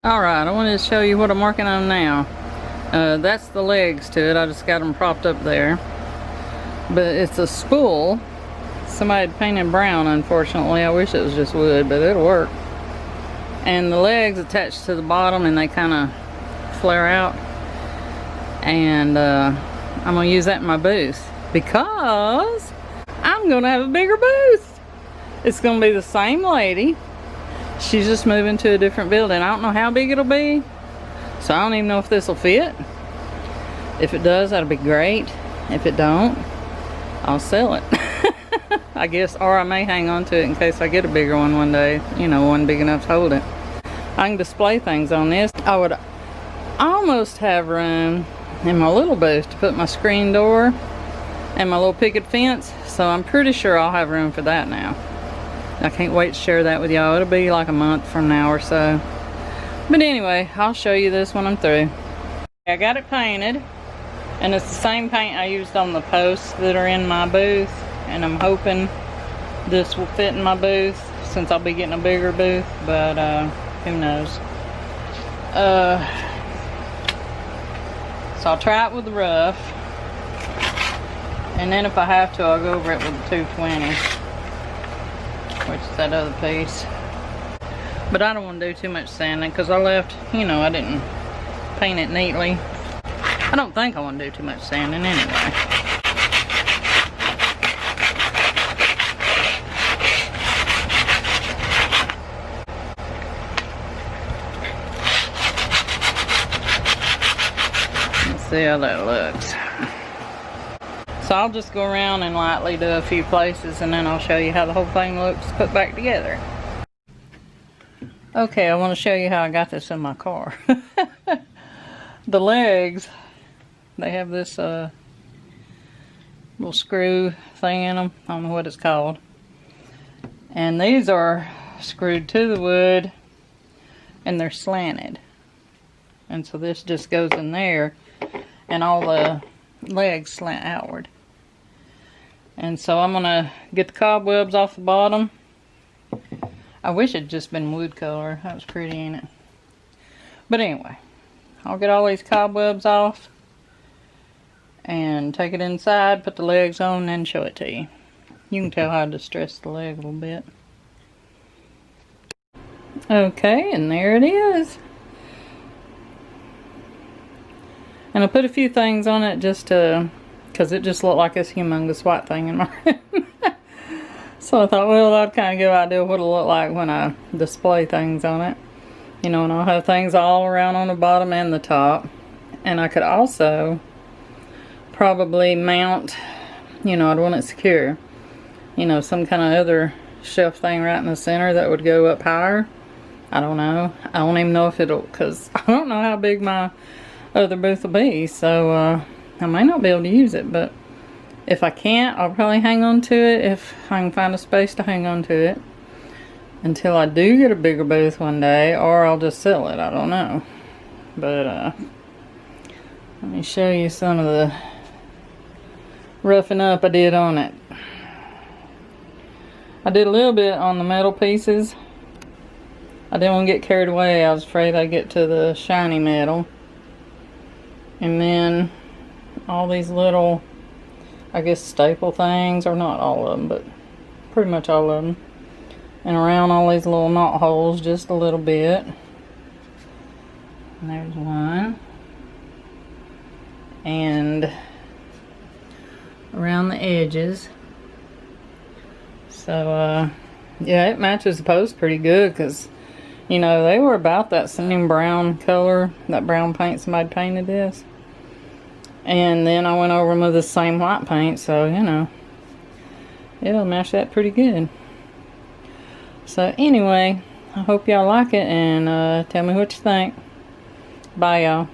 Alright, I wanted to show you what I'm working on now. That's the legs to it. I just got them propped up there. But it's a spool. Somebody had painted brown, unfortunately. I wish it was just wood, but it'll work. And the legs attached to the bottom and they kind of flare out. And I'm going to use that in my booth because I'm going to have a bigger booth. It's going to be the same lady. She's just moving to a different building. I don't know how big it'll be, so I don't even know if this will fit. If it does, that'll be great. If it don't, I'll sell it. I guess, or I may hang on to it in case I get a bigger one one day. You know, one big enough to hold it. I can display things on this. I would almost have room in my little booth to put my screen door and my little picket fence, so I'm pretty sure I'll have room for that now. I can't wait to share that with y'all. It'll be like a month from now or so. But anyway, I'll show you this when I'm through. I got it painted, and it's the same paint I used on the posts that are in my booth, and I'm hoping this will fit in my booth since I'll be getting a bigger booth, but who knows. So I'll try it with the rough, and then if I have to, I'll go over it with the 220. Which is that other piece. But I don't want to do too much sanding because I left, you know, I didn't paint it neatly. I don't think I want to do too much sanding anyway. Let's see how that looks. So I'll just go around and lightly do a few places, and then I'll show you how the whole thing looks put back together. Okay, I want to show you how I got this in my car. The legs, they have this little screw thing in them. I don't know what it's called. And these are screwed to the wood, and they're slanted. And so this just goes in there, and all the legs slant outward. And so I'm gonna get the cobwebs off the bottom. I wish it'd just been wood color. That was pretty, ain't it? But anyway, I'll get all these cobwebs off and take it inside, put the legs on, and then show it to you. You can tell how to distress the leg a little bit. Okay, and there it is. And I put a few things on it just to, because it just looked like this humongous white thing in my room. So I thought, well, that'd kind of give an idea what it'll look like when I display things on it. You know, and I'll have things all around on the bottom and the top. And I could also probably mount, you know, I'd want it secure. You know, some kind of other shelf thing right in the center that would go up higher. I don't know. I don't even know if it'll, because I don't know how big my other booth will be, so I might not be able to use it, but if I can't, I'll probably hang on to it if I can find a space to hang on to it until I do get a bigger booth one day, or I'll just sell it. I don't know. But let me show you some of the roughing up I did on it. I did a little bit on the metal pieces. I didn't want to get carried away. I was afraid I'd get to the shiny metal. And then all these little, I guess, staple things, or not all of them, but pretty much all of them. And around all these little knot holes just a little bit. And there's one. And around the edges. So, yeah, it matches the post pretty good because, you know, they were about that same brown color, that brown paint somebody painted this. And then I went over them with the same white paint, so, you know, it'll match that pretty good. So, anyway, I hope y'all like it, and tell me what you think. Bye, y'all.